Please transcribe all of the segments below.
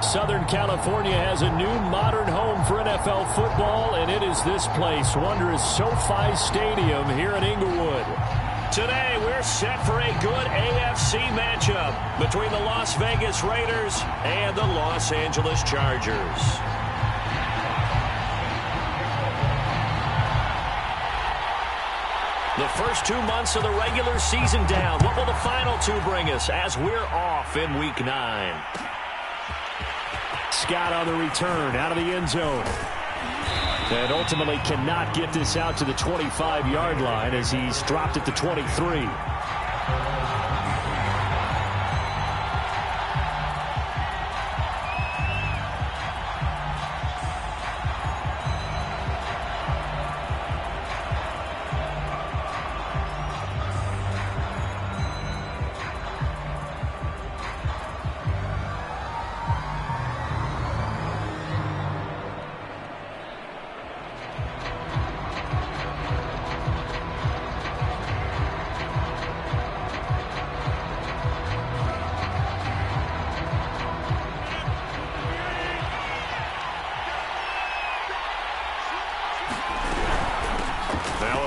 Southern California has a new modern home for NFL football, and it is this place, wondrous SoFi Stadium here in Inglewood. Today, we're set for a good AFC matchup between the Las Vegas Raiders and the Los Angeles Chargers. The first 2 months of the regular season down. What will the final two bring us as we're off in Week 9? Scott on the return out of the end zone. And ultimately cannot get this out to the 25-yard line as he's dropped at the 23.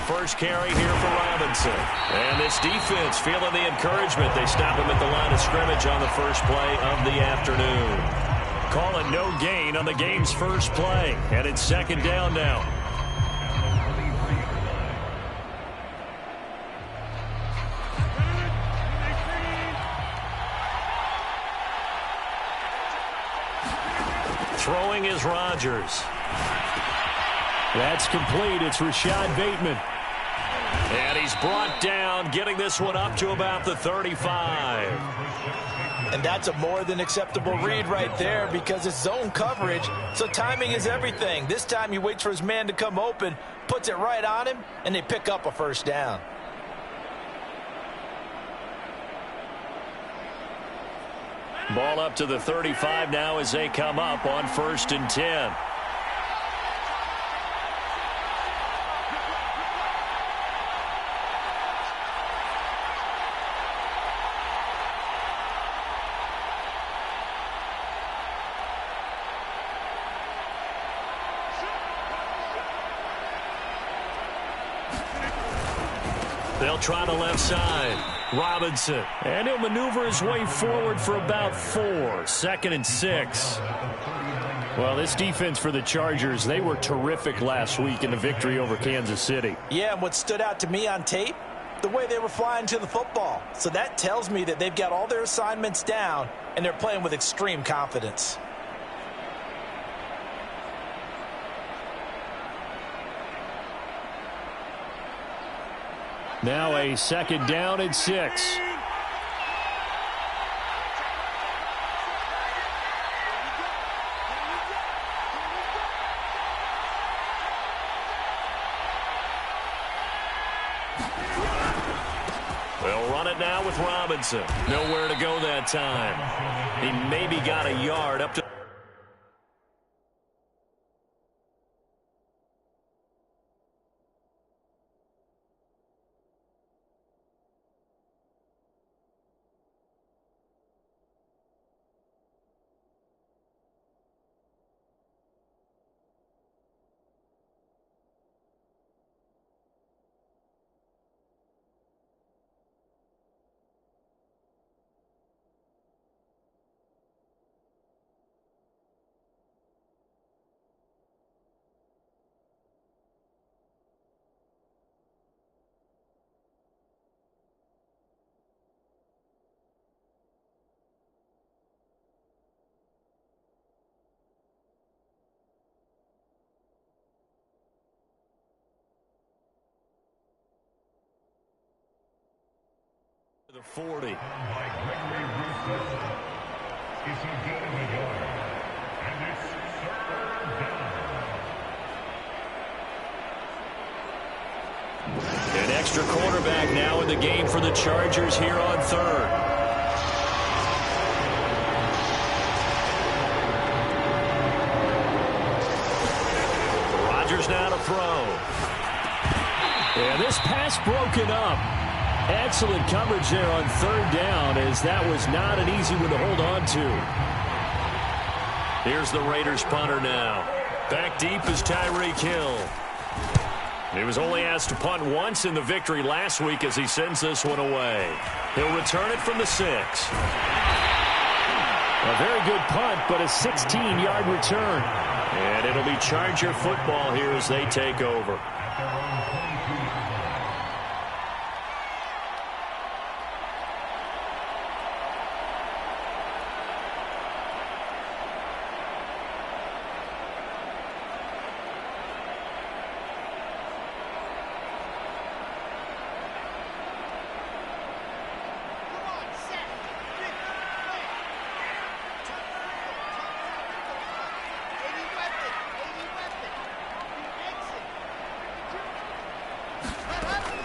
First carry here for Robinson. And this defense feeling the encouragement. They stop him at the line of scrimmage on the first play of the afternoon. Call it no gain on the game's first play. And it's second down now. Throwing is Rodgers. That's complete. It's Rashad Bateman. And he's brought down, getting this one up to about the 35. And that's a more than acceptable read right there because it's zone coverage, so timing is everything. This time he waits for his man to come open, puts it right on him, and they pick up a first down. Ball up to the 35 now as they come up on 1st and 10. They'll try the left side. Robinson. And he'll maneuver his way forward for about 4. 2nd and 6. Well, this defense for the Chargers, they were terrific last week in the victory over Kansas City. Yeah, and what stood out to me on tape, the way they were flying to the football. So that tells me that they've got all their assignments down, and they're playing with extreme confidence. Now a 2nd down and 6. They'll run it now with Robinson. Nowhere to go that time. He maybe got a yard up to the 40. An extra quarterback now in the game for the Chargers here on 3rd. Rodgers now to throw. And this pass broken up. Excellent coverage there on 3rd down, as that was not an easy one to hold on to. Here's the Raiders punter now. Back deep is Tyreek Hill. He was only asked to punt once in the victory last week as he sends this one away. He'll return it from the 6. A very good punt, but a 16-yard return. And it'll be Charger football here as they take over.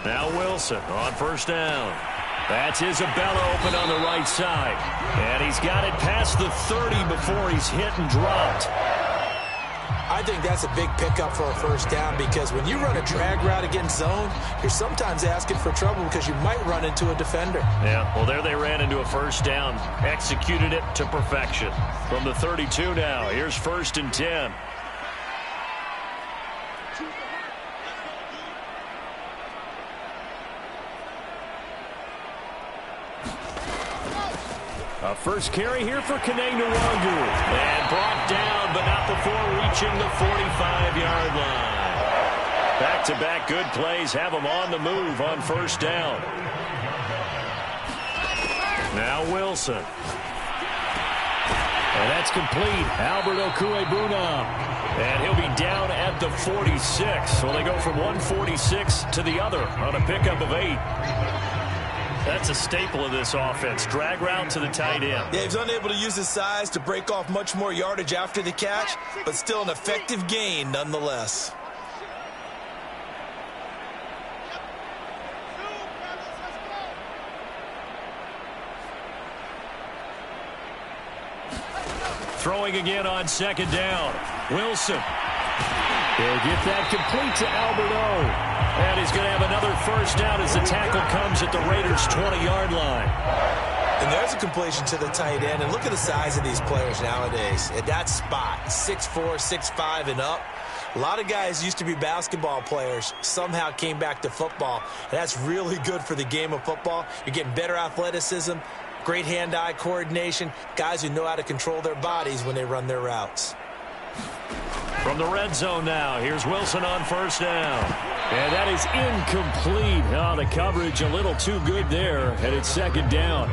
Now Wilson on first down. That's Isabella open on the right side. And he's got it past the 30 before he's hit and dropped. I think that's a big pickup for a first down because when you run a drag route against zone, you're sometimes asking for trouble because you might run into a defender. Yeah, well, there they ran into a first down. Executed it to perfection. From the 32 now, here's 1st and 10. A first carry here for Kene Nwangu. And brought down, but not before reaching the 45-yard line. Back-to-back good plays have him on the move on first down. Now Wilson. And that's complete. Albert Okwuegbunam. And he'll be down at the 46. So they go from 146 to the other on a pickup of 8. That's a staple of this offense. Drag route to the tight end. Yeah, he's unable to use his size to break off much more yardage after the catch, but still an effective gain nonetheless. Throwing again on second down. Wilson. He'll get that complete to Albert O. And he's going to have another first down as the tackle comes at the Raiders' 20-yard line. And there's a completion to the tight end. And look at the size of these players nowadays. At that spot, 6'4", 6'5", and up. A lot of guys used to be basketball players, somehow came back to football. And that's really good for the game of football. You're getting better athleticism, great hand-eye coordination, guys who know how to control their bodies when they run their routes. From the red zone now, here's Wilson on first down. And that is incomplete. Oh, the coverage a little too good there, and it's second down.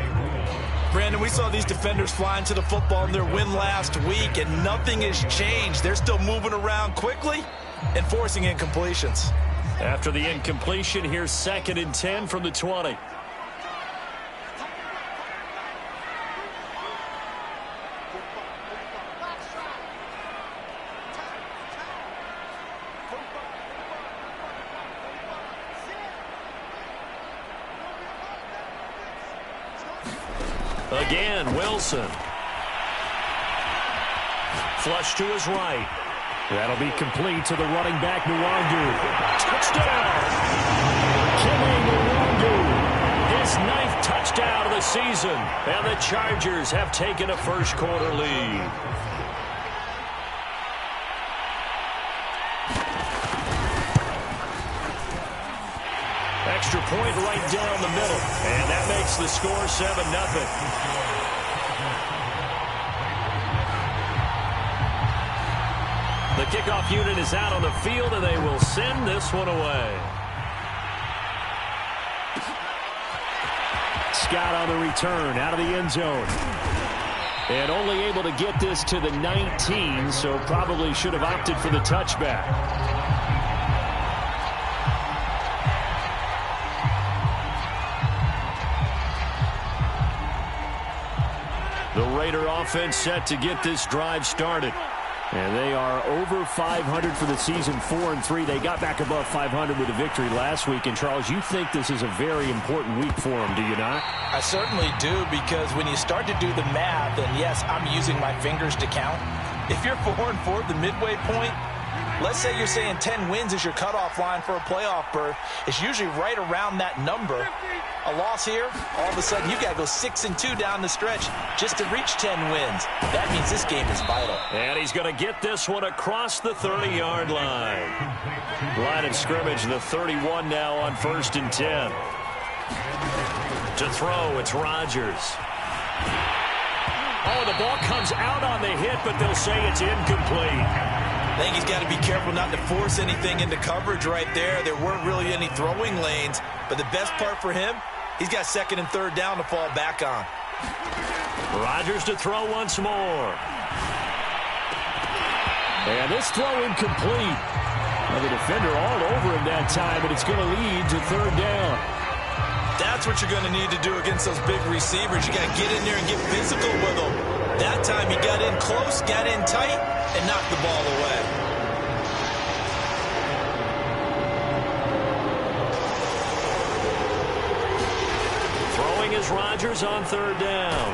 Brandon, we saw these defenders flying to the football in their win last week, and nothing has changed. They're still moving around quickly and forcing incompletions. After the incompletion, here's 2nd and 10 from the 20. Again, Wilson. Flush to his right. That'll be complete to the running back, Nwangu. Touchdown! Kene Nwangu. His 9th touchdown of the season. And the Chargers have taken a first-quarter lead. Extra point right down the middle. And that makes the score 7-0. The kickoff unit is out on the field, and they will send this one away. Scott on the return, out of the end zone. And only able to get this to the 19, so probably should have opted for the touchback. The Raider offense set to get this drive started. And they are over 500 for the season, 4-3. They got back above 500 with a victory last week. And, Charles, you think this is a very important week for them, do you not? I certainly do, because when you start to do the math, and yes, I'm using my fingers to count. If you're 4-4 at the midway point, Let's say you're saying 10 wins is your cutoff line for a playoff berth. It's usually right around that number. A loss here, all of a sudden you got to go 6-2 down the stretch just to reach 10 wins. That means this game is vital. And he's going to get this one across the 30-yard line. Line of scrimmage, the 31 now on 1st and 10. To throw, it's Rodgers. Oh, the ball comes out on the hit, but they'll say it's incomplete. I think he's got to be careful not to force anything into coverage right there. There weren't really any throwing lanes, but the best part for him, he's got 2nd and 3rd down to fall back on. Rodgers to throw once more. And this throw incomplete. Well, the defender all over him that time, but it's going to lead to 3rd down. That's what you're going to need to do against those big receivers. You got to get in there and get physical with them. That time he got in close, got in tight, and knocked the ball away. Throwing is Rodgers on 3rd down.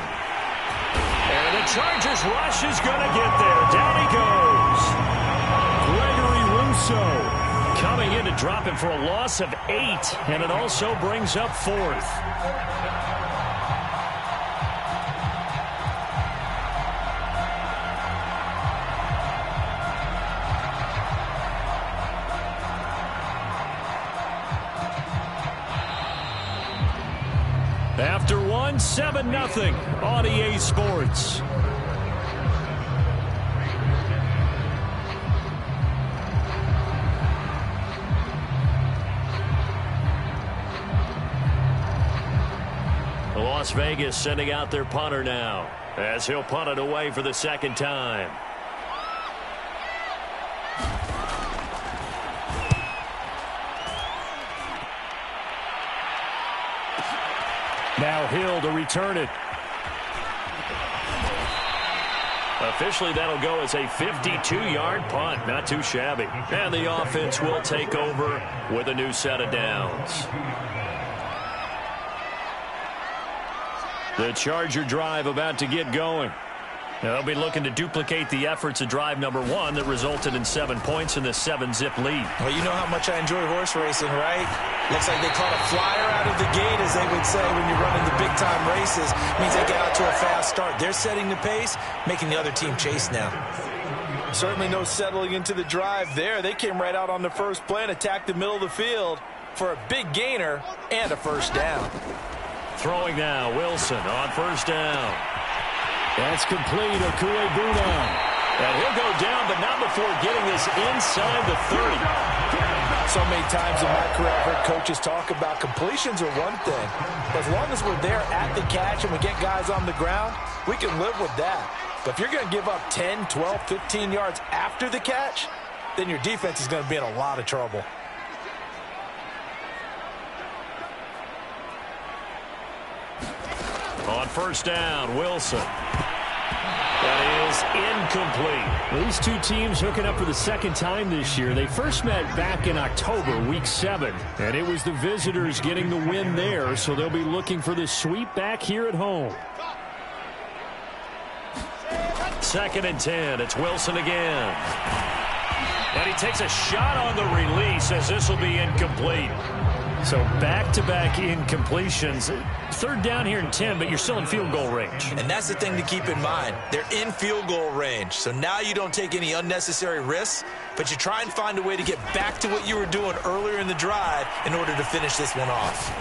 And the Chargers rush is going to get there. Down he goes. Gregory Rousseau coming in to drop him for a loss of 8, and it also brings up 4th. After 1, 7-0 on EA Sports. Las Vegas sending out their punter now as he'll punt it away for the 2nd time. Now Hill to return it. Officially, that'll go as a 52-yard punt. Not too shabby. And the offense will take over with a new set of downs. The Charger drive about to get going. Now, they'll be looking to duplicate the efforts of drive number 1 that resulted in 7 points in the 7-zip lead. Well, you know how much I enjoy horse racing, right? Looks like they caught a flyer out of the gate, as they would say when you're running the big-time races. It means they get out to a fast start. They're setting the pace, making the other team chase now. Certainly no settling into the drive there. They came right out on the first play and attacked the middle of the field for a big gainer and a 1st down. Throwing now, Wilson on 1st down. That's complete, Okuegbuna. And he'll go down, but not before getting this inside the 30. So many times in my career, I've heard coaches talk about completions are one thing. But as long as we're there at the catch and we get guys on the ground, we can live with that. But if you're going to give up 10, 12, 15 yards after the catch, then your defense is going to be in a lot of trouble. On 1st down, Wilson. That is incomplete. These two teams hooking up for the 2nd time this year. They first met back in October, week 7. And it was the visitors getting the win there, so they'll be looking for the sweep back here at home. 2nd and 10. It's Wilson again. And he takes a shot on the release as this will be incomplete. So back-to-back incompletions. 3rd down here in 10, but you're still in field goal range. And that's the thing to keep in mind. They're in field goal range. So now you don't take any unnecessary risks, but you try and find a way to get back to what you were doing earlier in the drive in order to finish this one off.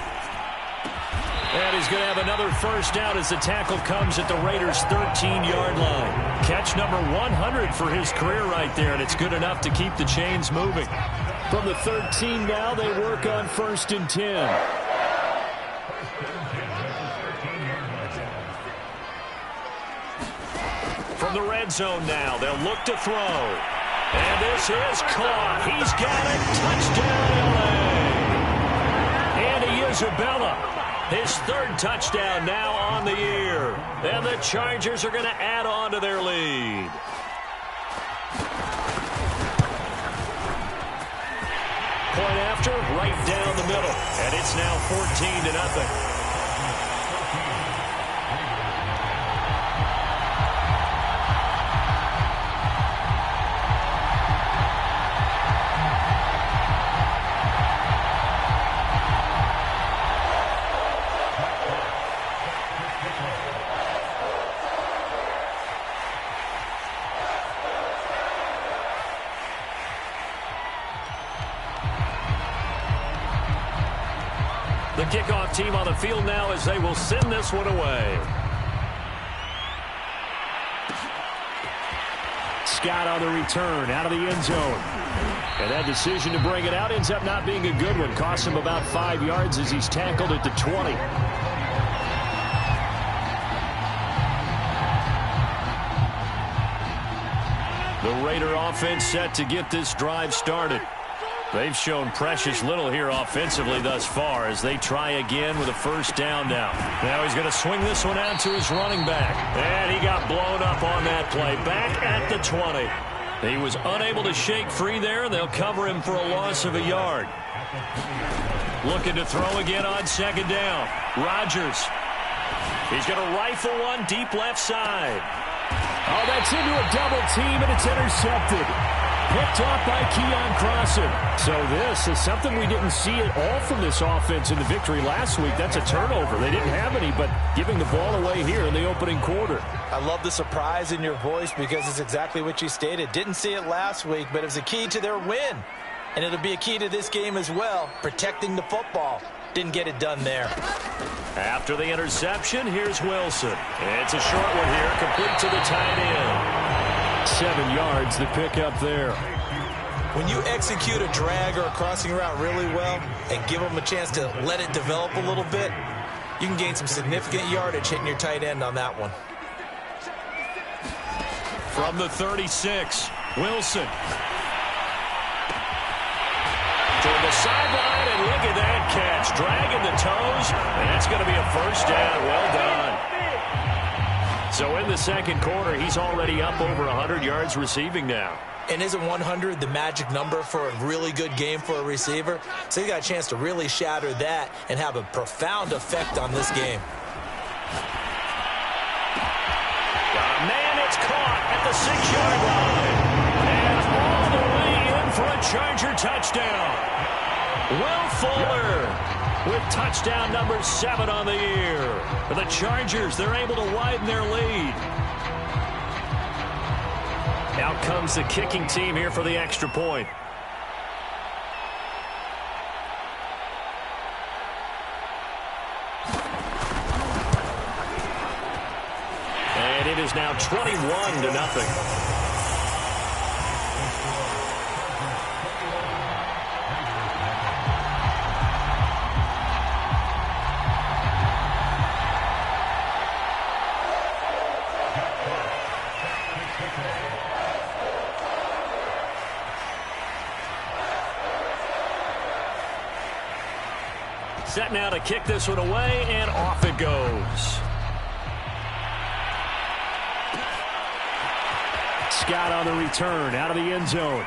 And he's going to have another 1st down as the tackle comes at the Raiders' 13-yard line. Catch number 100 for his career right there, and it's good enough to keep the chains moving. From the 13 now, they work on 1st and 10. From the red zone now, they'll look to throw. And this is caught. He's got it. Touchdown, LA. Andy Isabella, his 3rd touchdown now on the year. And the Chargers are going to add on to their lead. Point after, right down the middle. And it's now 14-0. The kickoff team on the field now as they will send this one away. Scott on the return out of the end zone. And that decision to bring it out ends up not being a good one. Costs him about 5 yards as he's tackled at the 20. The Raider offense set to get this drive started. They've shown precious little here offensively thus far as they try again with a first down now. Now he's going to swing this one out to his running back. And he got blown up on that play. Back at the 20. He was unable to shake free there, and they'll cover him for a loss of a yard. Looking to throw again on second down. Rodgers. He's going to rifle one deep left side. Oh, that's into a double team, and it's intercepted. Picked off by Keon Crossan. So this is something we didn't see at all from this offense in the victory last week. That's a turnover. They didn't have any, but giving the ball away here in the opening quarter. I love the surprise in your voice because it's exactly what you stated. Didn't see it last week, but it was a key to their win. And it'll be a key to this game as well, protecting the football. Didn't get it done there. After the interception, here's Wilson. It's a short one here, complete to the tight end. 7 yards, the pickup there. When you execute a drag or a crossing route really well and give them a chance to let it develop a little bit, you can gain some significant yardage hitting your tight end on that one. From the 36, Wilson. Toward the sideline, and look at that catch. Dragging the toes, and that's going to be a first down. Well done. So in the second quarter, he's already up over 100 yards receiving now. And isn't 100 the magic number for a really good game for a receiver? So he got a chance to really shatter that and have a profound effect on this game. Man, it's caught at the 6-yard line. And all the way in for a Charger touchdown. Will Fuller with touchdown number 7 on the year. For the Chargers, they're able to widen their lead. Out comes the kicking team here for the extra point. And it is now 21-0. Set now to kick this one away, and off it goes. Scott on the return, out of the end zone.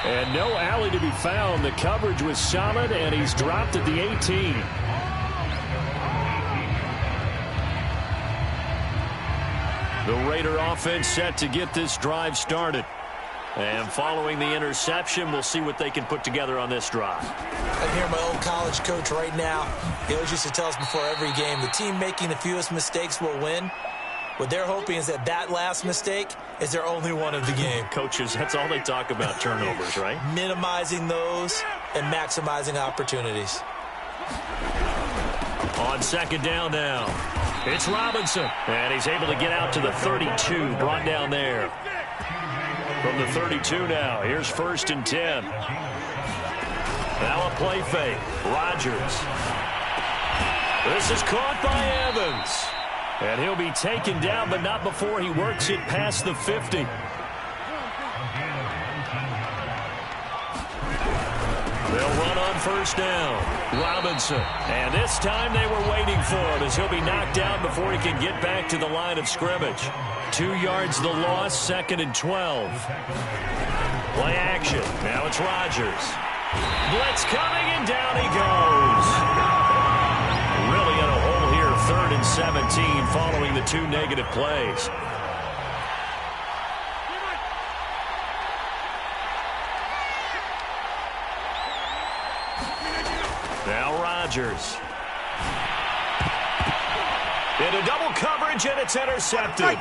And no alley to be found. The coverage was solid, and he's dropped at the 18. The Raider offense set to get this drive started. And following the interception, we'll see what they can put together on this drive. I hear my old college coach right now. He always used to tell us before every game, the team making the fewest mistakes will win. What they're hoping is that that last mistake is their only one of the game. Coaches, that's all they talk about, turnovers, right? Minimizing those and maximizing opportunities. On second down now, it's Robinson. And he's able to get out to the 32, brought down there. From the 32 now, here's 1st and 10. Now a play fake. Rodgers. This is caught by Evans. And he'll be taken down, but not before he works it past the 50. They'll run on first down. Robinson. And this time they were waiting for him as he'll be knocked down before he can get back to the line of scrimmage. 2 yards the loss, 2nd and 12. Play action. Now it's Rodgers. Blitz coming, and down he goes. Really in a hole here, 3rd and 17 following the 2 negative plays. Now Rodgers. Into double coverage, and it's intercepted.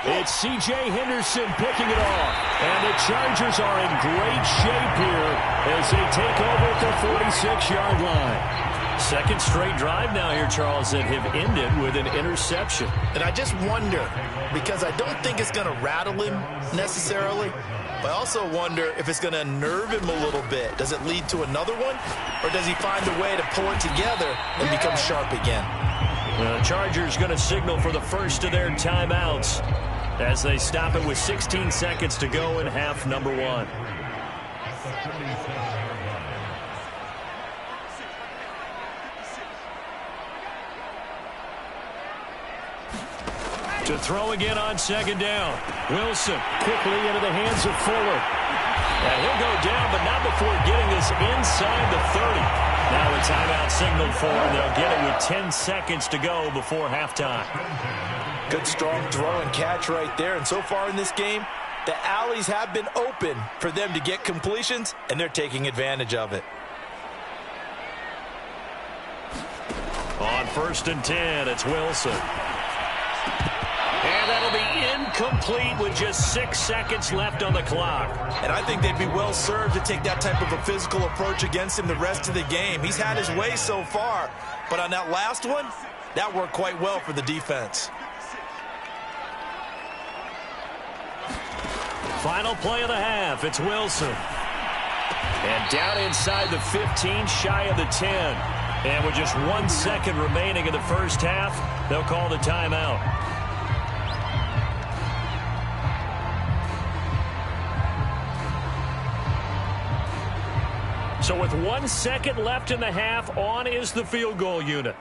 It's C.J. Henderson picking it off. And the Chargers are in great shape here as they take over at the 46-yard line. Second straight drive now here, Charles, that have ended with an interception. And I just wonder, because I don't think it's going to rattle him necessarily, but I also wonder if it's going to unnerve him a little bit. Does it lead to another one, or does he find a way to pull it together and become sharp again? The Chargers going to signal for the first of their timeouts as they stop it with 16 seconds to go in half number one. To throw again on second down. Wilson quickly into the hands of Fuller. And he'll go down, but not before getting this inside the 30. Now a timeout signaled for, and they'll get it with 10 seconds to go before halftime. Good strong throw and catch right there. And so far in this game, the alleys have been open for them to get completions, and they're taking advantage of it. On 1st and 10, it's Wilson. And that'll be incomplete with just 6 seconds left on the clock. And I think they'd be well served to take that type of a physical approach against him the rest of the game. He's had his way so far, but on that last one, that worked quite well for the defense. Final play of the half, it's Wilson. And down inside the 15, shy of the 10. And with just 1 second remaining in the first half, they'll call the timeout. So with 1 second left in the half, on is the field goal unit.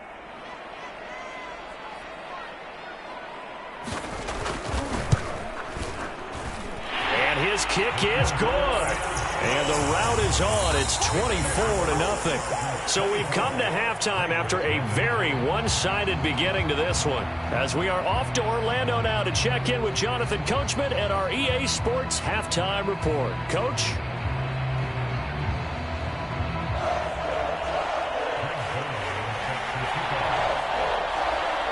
And his kick is good. And the route is on. It's 24-0. So we've come to halftime after a very one-sided beginning to this one. As we are off to Orlando now to check in with Jonathan Coachman and our EA Sports Halftime Report. Coach?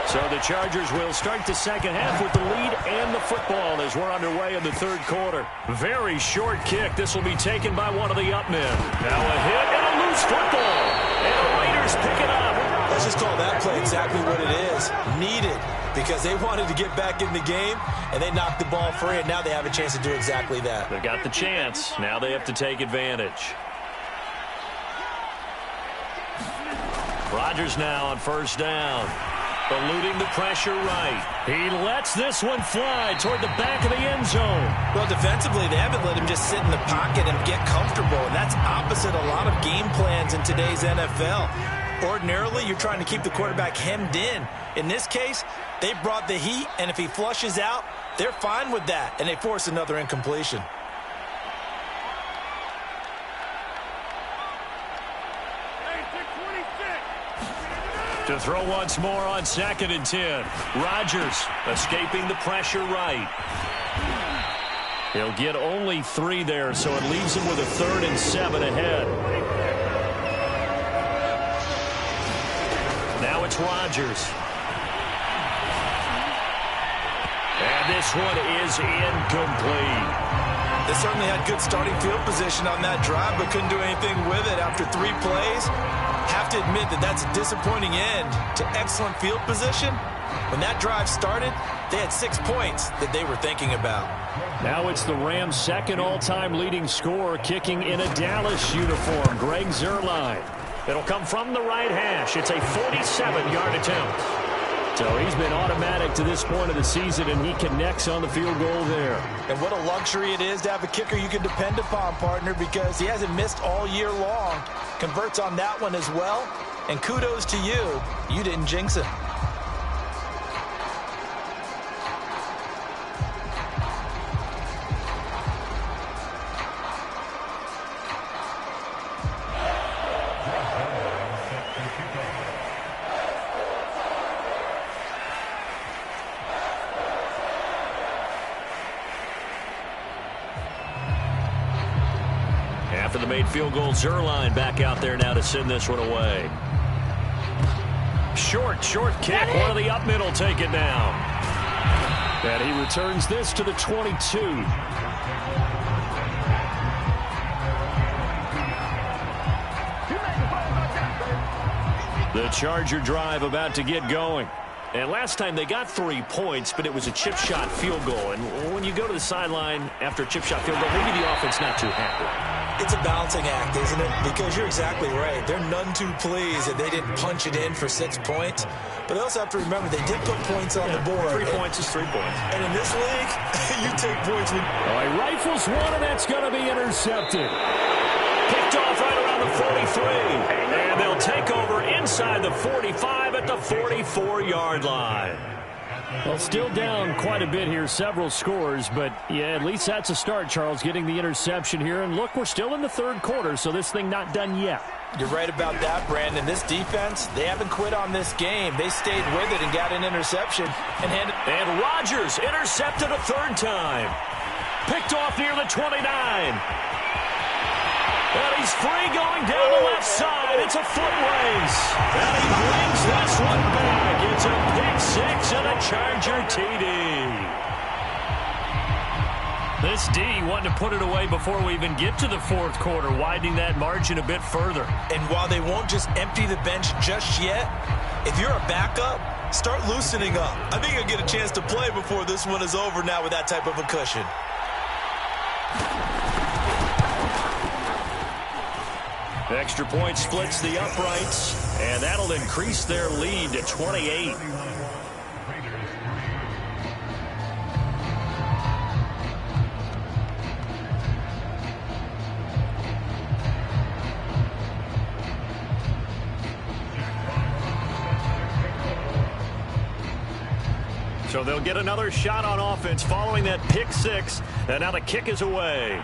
So the Chargers will start the second half with the lead and the football as we're underway in the third quarter. Very short kick. This will be taken by one of the up men. Now a hit and a loose football. And the Raiders pick it up. Let's just call that play exactly what it is. Needed, because they wanted to get back in the game, and they knocked the ball free, and now they have a chance to do exactly that. They got the chance. Now they have to take advantage. Rodgers now on first down. Eluding the pressure right. He lets this one fly toward the back of the end zone. Well, defensively, they haven't let him just sit in the pocket and get comfortable, and that's opposite a lot of game plans in today's NFL. Ordinarily, you're trying to keep the quarterback hemmed in. In this case, they brought the heat, and if he flushes out, they're fine with that, and they force another incompletion. To throw once more on 2nd and 10. Rodgers escaping the pressure right. He'll get only 3 there, so it leaves him with a 3rd and 7 ahead. Now it's Rodgers. And this one is incomplete. They certainly had good starting field position on that drive, but couldn't do anything with it after 3 plays. Have to admit that that's a disappointing end to excellent field position. When that drive started, they had 6 points that they were thinking about. Now it's the Rams' second all-time leading scorer kicking in a Dallas uniform, Greg Zuerlein. It'll come from the right hash. It's a 47-yard attempt. So he's been automatic to this point of the season, and he connects on the field goal there. And what a luxury it is to have a kicker you can depend upon, partner, because he hasn't missed all year long. Converts on that one as well. And kudos to you. You didn't jinx it. After the made field goal, Zuerlein back out there now to send this one away. Short kick. One of the up middle take it down. And he returns this to the 22. The Charger drive about to get going. And last time they got 3 points, but it was a chip shot field goal. And when you go to the sideline after a chip shot field goal, maybe the offense not too happy. It's a balancing act, isn't it? Because you're exactly right. They're none too pleased that they didn't punch it in for 6 points. But they also have to remember they did put points on the board. 3 points is 3 points. And in this league, you take points. He rifles one, and that's going to be intercepted. Picked off right around the 43. And they'll take over inside the 45 at the 44-yard line. Well, still down quite a bit here, several scores, but yeah, at least that's a start, Charles, getting the interception here. And look, we're still in the third quarter, so this thing not done yet. You're right about that, Brandon. This defense, they haven't quit on this game. They stayed with it and got an interception. And Rodgers intercepted a third time. Picked off near the 29. And he's free going down the left side. It's a foot race. And he brings this one back. It's a pick 6 and a Charger TD. This D wanting to put it away before we even get to the fourth quarter, widening that margin a bit further. And while they won't just empty the bench just yet, if you're a backup, start loosening up. I think you'll get a chance to play before this one is over now with that type of a cushion. Extra point splits the uprights, and that'll increase their lead to 28. So they'll get another shot on offense following that pick 6, and now the kick is away.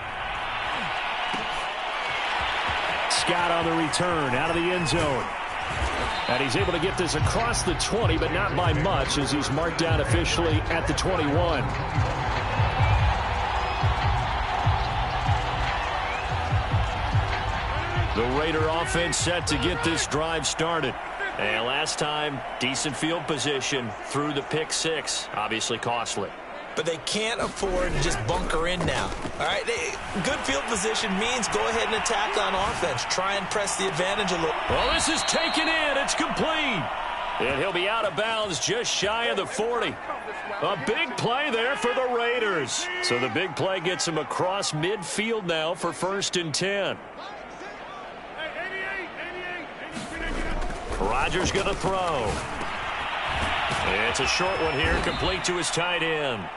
Scott on the return out of the end zone. And he's able to get this across the 20, but not by much as he's marked down officially at the 21. The Raider offense set to get this drive started. And last time, decent field position through the pick 6. Obviously costly. But they can't afford to just bunker in now. All right, good field position means go ahead and attack on offense. Try and press the advantage a little. Well, this is taken in. It's complete. And he'll be out of bounds just shy of the 40. A big play there for the Raiders. So the big play gets him across midfield now for 1st and 10. Rodgers going to throw. It's a short one here, complete to his tight end.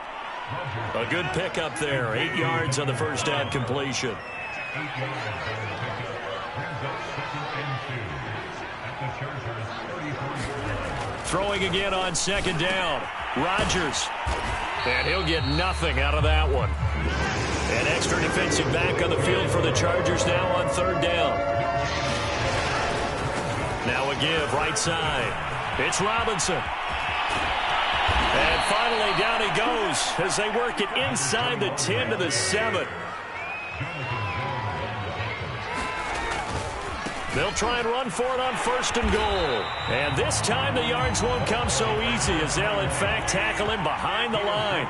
A good pickup there, 8 yards on the first down completion. Throwing again on 2nd down. Rodgers. And he'll get nothing out of that one. An extra defensive back on the field for the Chargers now on 3rd down. Now a give, right side. It's Robinson. And finally, down he goes as they work it inside the 10 to the 7. They'll try and run for it on 1st and goal. And this time the yards won't come so easy as they'll, in fact, tackle him behind the line.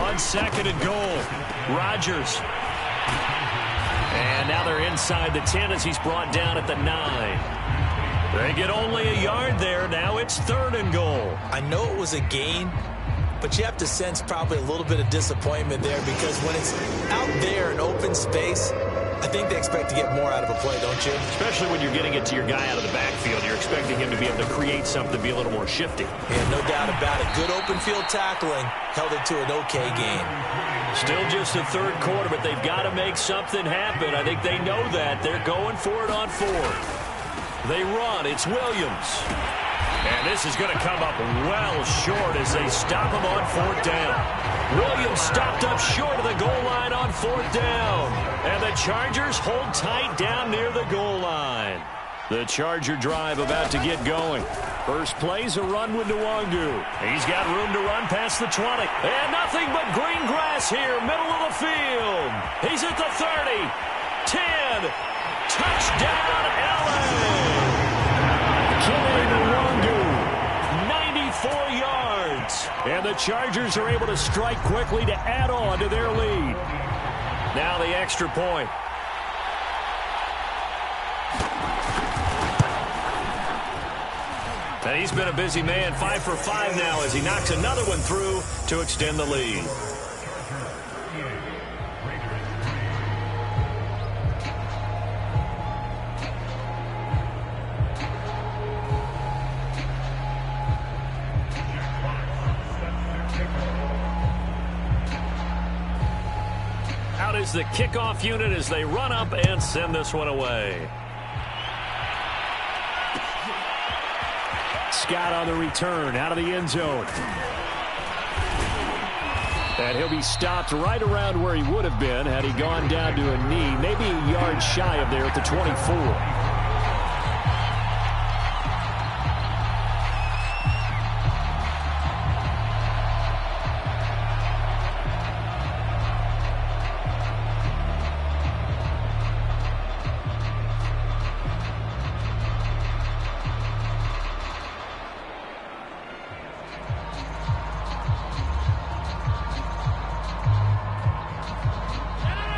On 2nd and goal, Rodgers. And now they're inside the 10 as he's brought down at the 9. They get only a yard there. Now it's 3rd and goal. I know it was a gain, but you have to sense probably a little bit of disappointment there because when it's out there in open space, I think they expect to get more out of a play, don't you? Especially when you're getting it to your guy out of the backfield. You're expecting him to be able to create something, be a little more shifty. Yeah, no doubt about it. Good open field tackling held it to an okay game. Still just the 3rd quarter, but they've got to make something happen. I think they know that. They're going for it on 4th. They run. It's Williams. And this is going to come up well short as they stop him on 4th down. Williams stopped up short of the goal line on 4th down. And the Chargers hold tight down near the goal line. The Charger drive about to get going. First play's a run with Nwangu. He's got room to run past the 20. And nothing but green grass here, middle of the field. He's at the 30. 10. Touchdown, LA. And the Chargers are able to strike quickly to add on to their lead. Now the extra point. And he's been a busy man, 5 for 5 now as he knocks another one through to extend the lead. Out is the kickoff unit as they run up and send this one away. Scott on the return out of the end zone. And he'll be stopped right around where he would have been had he gone down to a knee, maybe a yard shy of there at the 24.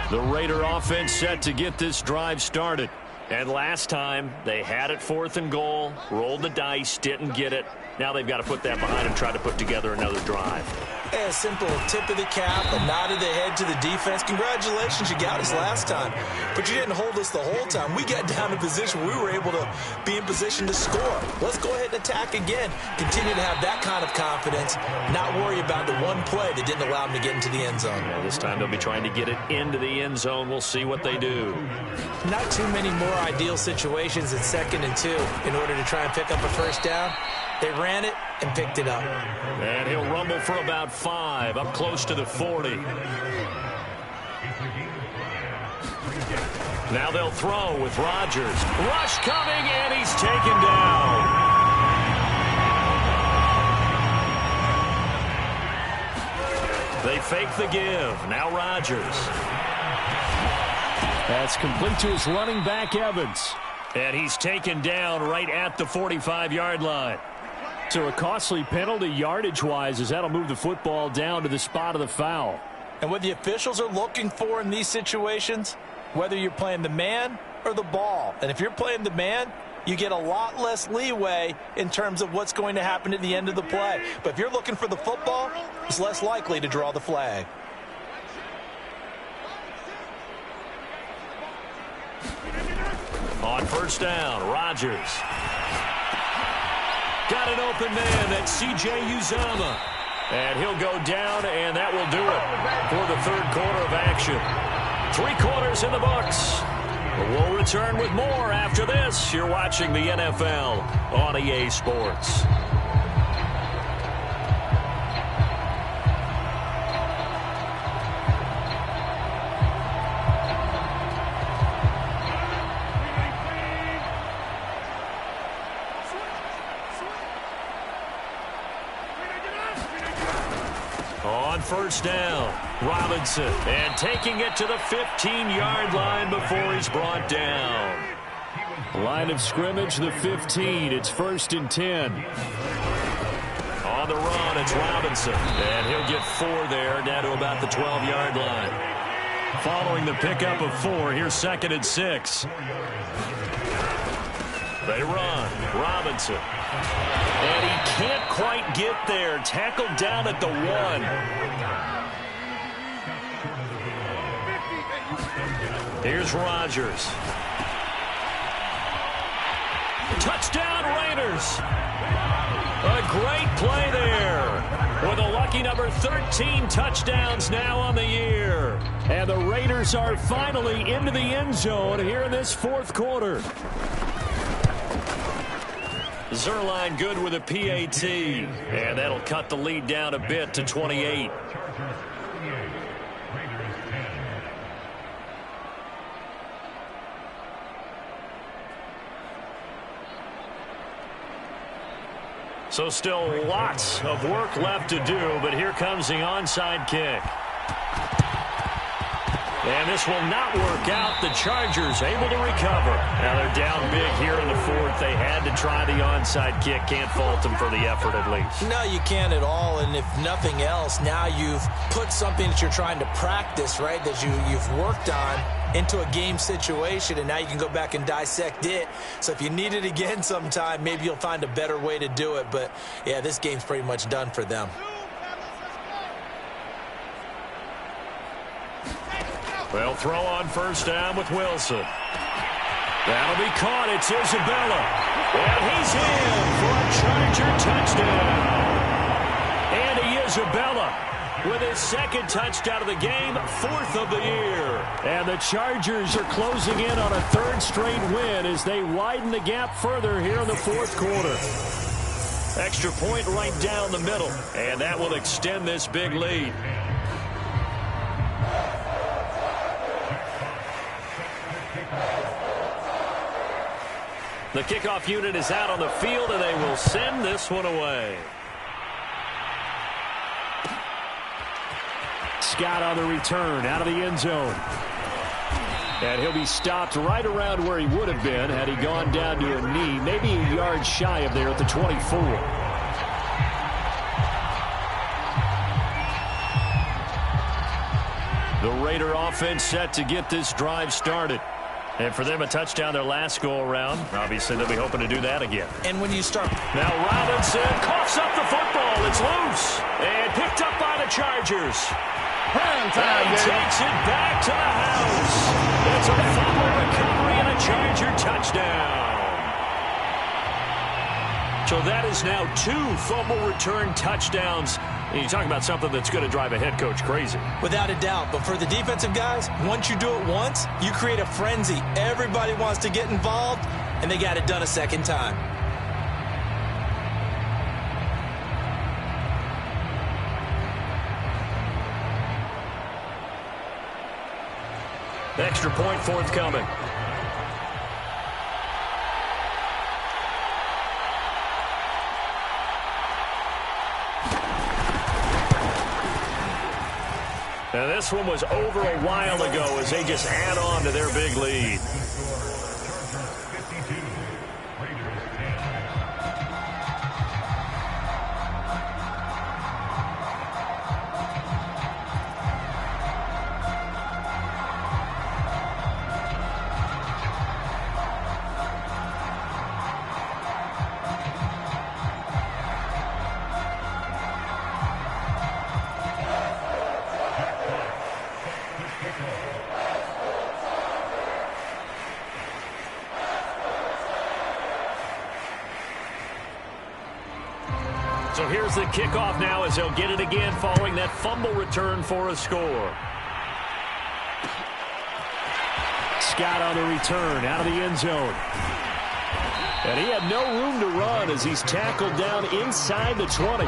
The Raider offense set to get this drive started. And last time, they had it 4th and goal, rolled the dice, didn't get it. Now they've got to put that behind and try to put together another drive. A simple tip of the cap, a nod of the head to the defense. Congratulations, you got us last time. But you didn't hold us the whole time. We got down in position where we were able to be in position to score. Let's go ahead and attack again. Continue to have that kind of confidence. Not worry about the one play that didn't allow them to get into the end zone. Yeah, this time they'll be trying to get it into the end zone. We'll see what they do. Not too many more ideal situations in 2nd and 2 in order to try and pick up a first down. They ran it and picked it up. And he'll rumble for about 5, up close to the 40. Now they'll throw with Rodgers. Rush coming, and he's taken down. They fake the give. Now Rodgers. That's complete to his running back, Evans. And he's taken down right at the 45-yard line. So a costly penalty yardage-wise as that'll move the football down to the spot of the foul. And what the officials are looking for in these situations, whether you're playing the man or the ball. And if you're playing the man, you get a lot less leeway in terms of what's going to happen at the end of the play. But if you're looking for the football, it's less likely to draw the flag. On first down, Rodgers. Got an open man, that's C.J. Uzomah. And he'll go down, and that will do it for the 3rd quarter of action. 3 quarters in the books. We'll return with more after this. You're watching the NFL on EA Sports. On first down, Robinson, and taking it to the 15-yard line before he's brought down. Line of scrimmage, the 15. It's 1st and 10. On the run, it's Robinson, and he'll get 4 there, down to about the 12-yard line. Following the pickup of 4, here's 2nd and 6. They run, Robinson. And he can't quite get there. Tackled down at the 1. Here's Rodgers. Touchdown, Raiders. A great play there. With a lucky number 13 touchdowns now on the year. And the Raiders are finally into the end zone here in this 4th quarter. Zuerlein good with a PAT, and that'll cut the lead down a bit to 28. So still lots of work left to do, but here comes the onside kick. And this will not work out. The Chargers able to recover. Now they're down big here in the fourth. They had to try the onside kick. Can't fault them for the effort at least. No, you can't at all. And if nothing else, now you've put something that you're trying to practice, right, that you've worked on into a game situation, and now you can go back and dissect it. So if you need it again sometime, maybe you'll find a better way to do it. But, yeah, this game's pretty much done for them. They'll throw on first down with Wilson. That'll be caught. It's Isabella. And he's in for a Charger touchdown. Andy Isabella with his second touchdown of the game, fourth of the year. And the Chargers are closing in on a third straight win as they widen the gap further here in the fourth quarter. Extra point right down the middle, and that will extend this big lead. The kickoff unit is out on the field, and they will send this one away. Scott on the return out of the end zone. And he'll be stopped right around where he would have been had he gone down to a knee, maybe a yard shy of there at the 24. The Raider offense set to get this drive started. And for them, a touchdown their last go-around. Obviously, they'll be hoping to do that again. And when you start... Now Robinson coughs up the football. It's loose. And picked up by the Chargers. And he takes it back to the house. It's a fumble recovery and a Charger touchdown. So that is now 2 fumble return touchdowns. And you talk about something that's going to drive a head coach crazy. Without a doubt. But for the defensive guys, once you do it once, you create a frenzy. Everybody wants to get involved, and they got it done a second time. Extra point forthcoming. And this one was over a while ago as they just add on to their big lead. So here's the kickoff now as they'll get it again following that fumble return for a score. Scott on the return out of the end zone. And he had no room to run as he's tackled down inside the 20.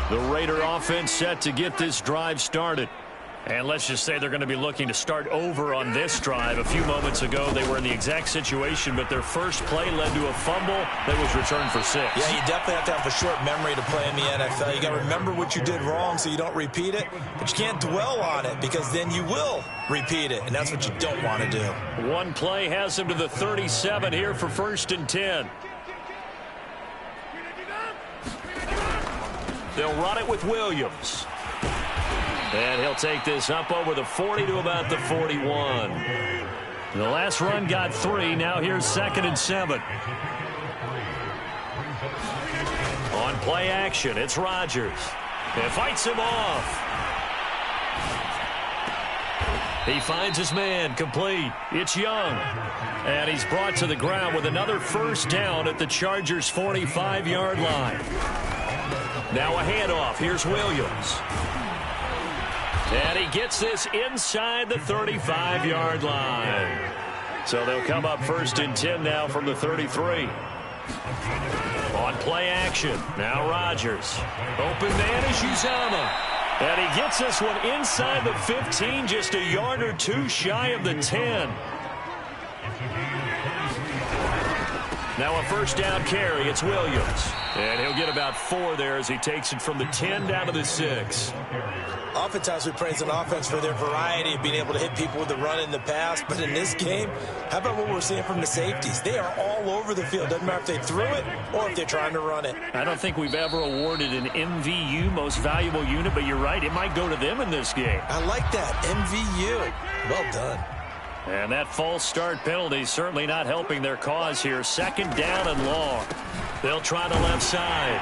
The Raider offense set to get this drive started. And let's just say they're going to be looking to start over on this drive. A few moments ago, they were in the exact situation, but their first play led to a fumble that was returned for 6. Yeah, you definitely have to have a short memory to play in the NFL. You got to remember what you did wrong so you don't repeat it, but you can't dwell on it because then you will repeat it, and that's what you don't want to do. One play has him to the 37 here for 1st and 10. They'll run it with Williams. And he'll take this up over the 40 to about the 41. The last run got 3. Now here's 2nd and 7. On play action, it's Rodgers. It fights him off. He finds his man, complete. It's Young. And he's brought to the ground with another first down at the Chargers' 45-yard line. Now a handoff. Here's Williams. And he gets this inside the 35-yard line. So they'll come up 1st and 10 now from the 33. On play action. Now Rodgers. Open man is Uzomah. And he gets this one inside the 15, just a yard or two shy of the 10. Now a first down carry. It's Williams. And he'll get about 4 there as he takes it from the 10 down to the 6. Oftentimes we praise an offense for their variety of being able to hit people with the run in the pass. But in this game, how about what we're seeing from the safeties? They are all over the field. Doesn't matter if they threw it or if they're trying to run it. I don't think we've ever awarded an MVU, most valuable unit, but you're right. It might go to them in this game. I like that. MVU. Well done. And that false start penalty certainly not helping their cause here. Second down and long. They'll try the left side.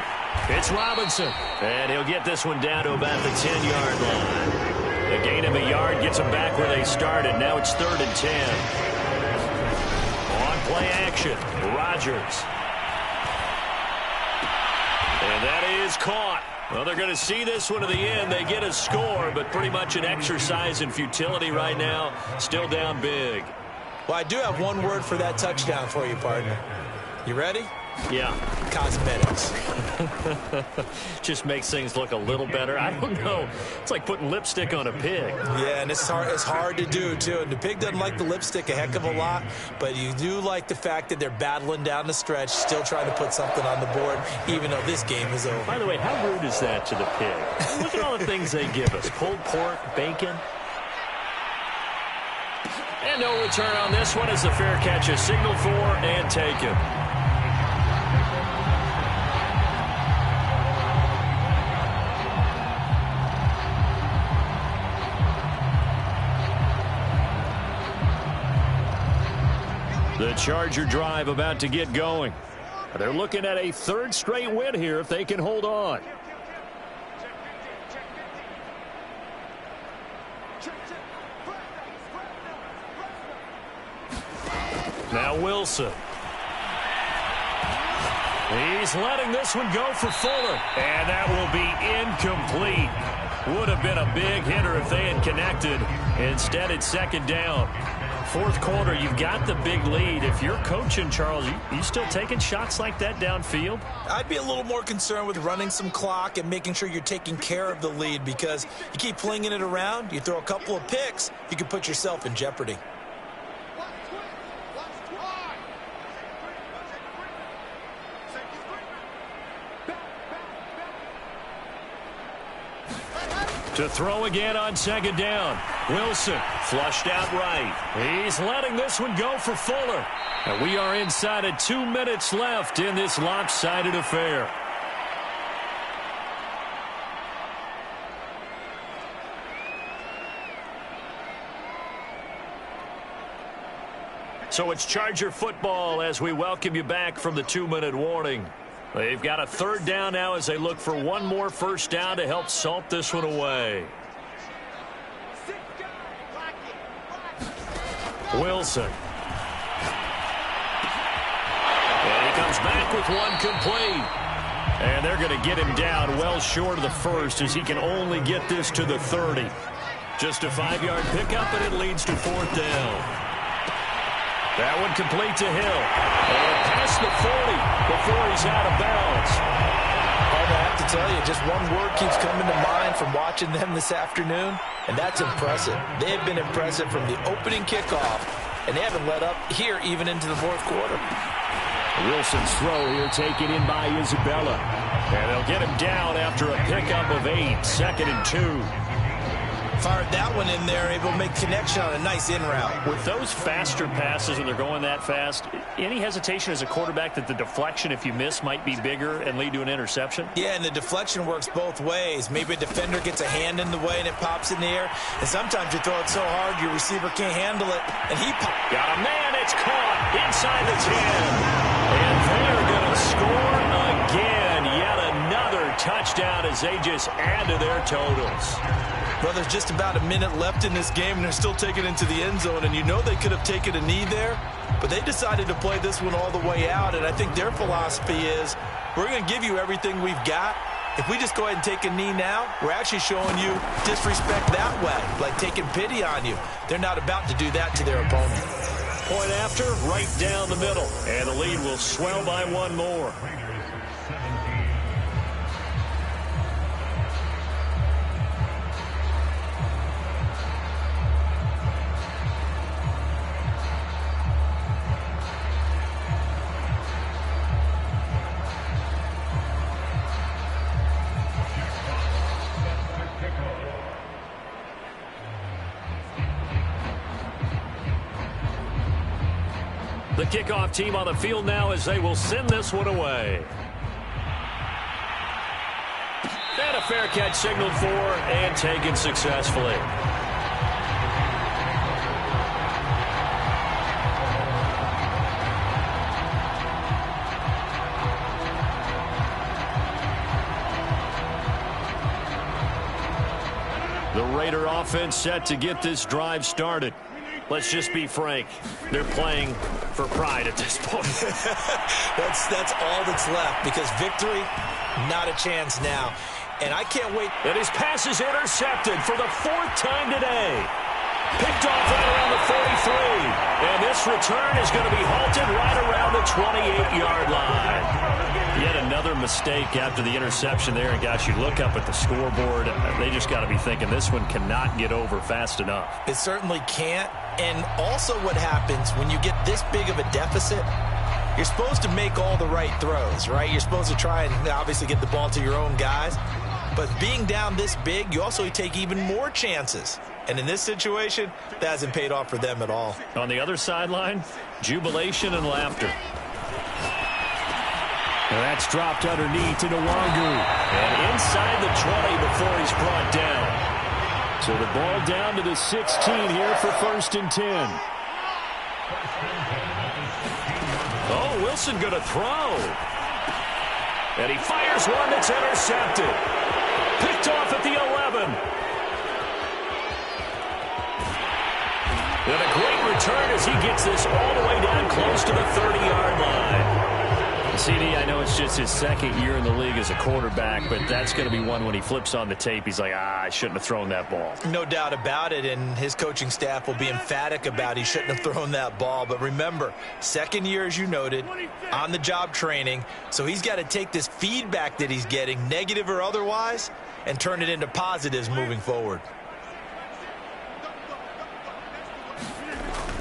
It's Robinson. And he'll get this one down to about the 10-yard line. A gain of a yard gets them back where they started. Now it's 3rd and 10. On play action, Rodgers. And that is caught. Well, they're going to see this one to the end. They get a score, but pretty much an exercise in futility right now. Still down big. Well, I do have one word for that touchdown for you, partner. You ready? Yeah. Cosmetics. Just makes things look a little better. I don't know. It's like putting lipstick on a pig. Yeah, and it's hard to do, too. And the pig doesn't like the lipstick a heck of a lot, but you do like the fact that they're battling down the stretch, still trying to put something on the board, even though this game is over. By the way, how rude is that to the pig? Look at all the things they give us. Pulled pork, bacon. And no return on this one as the fair catch is signaled for and taken. The Charger drive about to get going. They're looking at a 3rd straight win here if they can hold on. Now Wilson. He's letting this one go for Fuller. And that will be incomplete. Would have been a big hitter if they had connected. Instead, it's 2nd down. 4th quarter, you've got the big lead. If you're coaching, Charles, you still taking shots like that downfield? I'd be a little more concerned with running some clock and making sure you're taking care of the lead, because you keep flinging it around, you throw a couple of picks, you can put yourself in jeopardy. To throw again on 2nd down. Wilson flushed out right. He's letting this one go for Fuller. And we are inside of 2 minutes left in this lopsided affair. So it's Charger football as we welcome you back from the 2-minute warning. They've got a 3rd down now as they look for one more first down to help salt this one away. Wilson. And he comes back with one complete. And they're going to get him down well short of the 1st as he can only get this to the 30. Just a 5-yard pickup, and it leads to 4th down. That one complete to Hill. And past the 40 before he's out of bounds. I have to tell you, just one word keeps coming to mind from watching them this afternoon, and that's impressive. They've been impressive from the opening kickoff, and they haven't let up here even into the 4th quarter. Wilson's throw here taken in by Isabella. And they'll get him down after a pickup of 8, 2nd and 2. Fired that one in there, able to make connection on a nice in route. With those faster passes when they're going that fast, any hesitation as a quarterback that the deflection, if you miss, might be bigger and lead to an interception? Yeah, and the deflection works both ways. Maybe a defender gets a hand in the way and it pops in the air. And sometimes you throw it so hard your receiver can't handle it, and he got a man. It's caught inside the 10. And they're going to score again. Yet another touchdown as they just add to their totals. Well, there's just about a minute left in this game, and they're still taking it into the end zone. And you know they could have taken a knee there, but they decided to play this one all the way out. And I think their philosophy is, we're going to give you everything we've got. If we just go ahead and take a knee now, we're actually showing you disrespect that way, like taking pity on you. They're not about to do that to their opponent. Point after, right down the middle. And the lead will swell by one more. The kickoff team on the field now as they will send this one away. And a fair catch signaled for and taken successfully. The Raider offense set to get this drive started. Let's just be frank. They're playing for pride at this point. That's all that's left, because victory, not a chance now. And I can't wait. And his pass is intercepted for the 4th time today. Picked off right around the 43. And this return is going to be halted right around the 28-yard line. Yet another mistake after the interception there. And, gosh, you look up at the scoreboard. They just got to be thinking this one cannot get over fast enough. It certainly can't. And also what happens when you get this big of a deficit, you're supposed to make all the right throws, right? You're supposed to try and obviously get the ball to your own guys. But being down this big, you also take even more chances. And in this situation, that hasn't paid off for them at all. On the other sideline, jubilation and laughter. And that's dropped underneath to Nwangu. And inside the 20 before he's brought down. So the ball down to the 16 here for 1st and 10. Oh, Wilson going to throw. And he fires one that's intercepted. Picked off at the 11. And a great return as he gets this all the way down close to the 30-yard line. CD, I know it's just his 2nd year in the league as a quarterback, but that's going to be one when he flips on the tape. He's like, I shouldn't have thrown that ball. No doubt about it, and his coaching staff will be emphatic about he shouldn't have thrown that ball. But remember, 2nd year, as you noted, on-the-job training, so he's got to take this feedback that he's getting, negative or otherwise, and turn it into positives moving forward.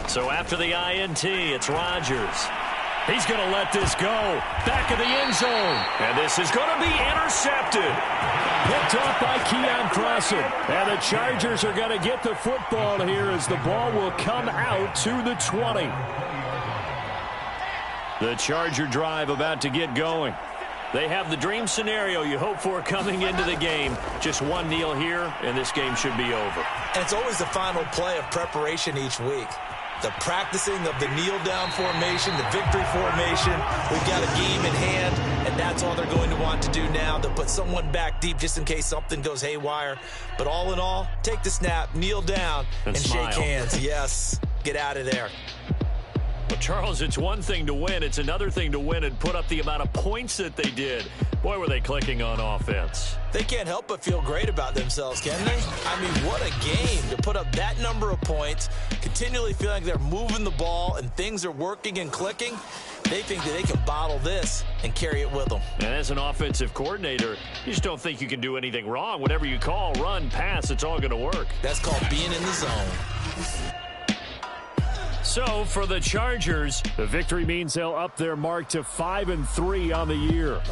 So after the INT, it's Rodgers. He's going to let this go. Back of the end zone. And this is going to be intercepted. Picked off by Keon Crossan. And the Chargers are going to get the football here as the ball will come out to the 20. The Charger drive about to get going. They have the dream scenario you hope for coming into the game. Just one kneel here, and this game should be over. And it's always the final play of preparation each week. The practicing of the kneel-down formation, the victory formation. We've got a game in hand, and that's all they're going to want to do now. They'll put someone back deep just in case something goes haywire. But all in all, take the snap, kneel down, and shake hands. Yes, get out of there. Well, Charles, it's one thing to win. It's another thing to win and put up the amount of points that they did. Boy, were they clicking on offense. They can't help but feel great about themselves, can they? I mean, what a game to put up that number of points, continually feeling like they're moving the ball and things are working and clicking. They think that they can bottle this and carry it with them. And as an offensive coordinator, you just don't think you can do anything wrong. Whatever you call, run, pass, it's all going to work. That's called being in the zone. So for the Chargers, the victory means they'll up their mark to 5-3 on the year.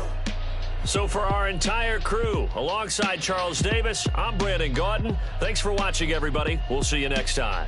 So for our entire crew, alongside Charles Davis, I'm Brandon Gaudin. Thanks for watching, everybody. We'll see you next time.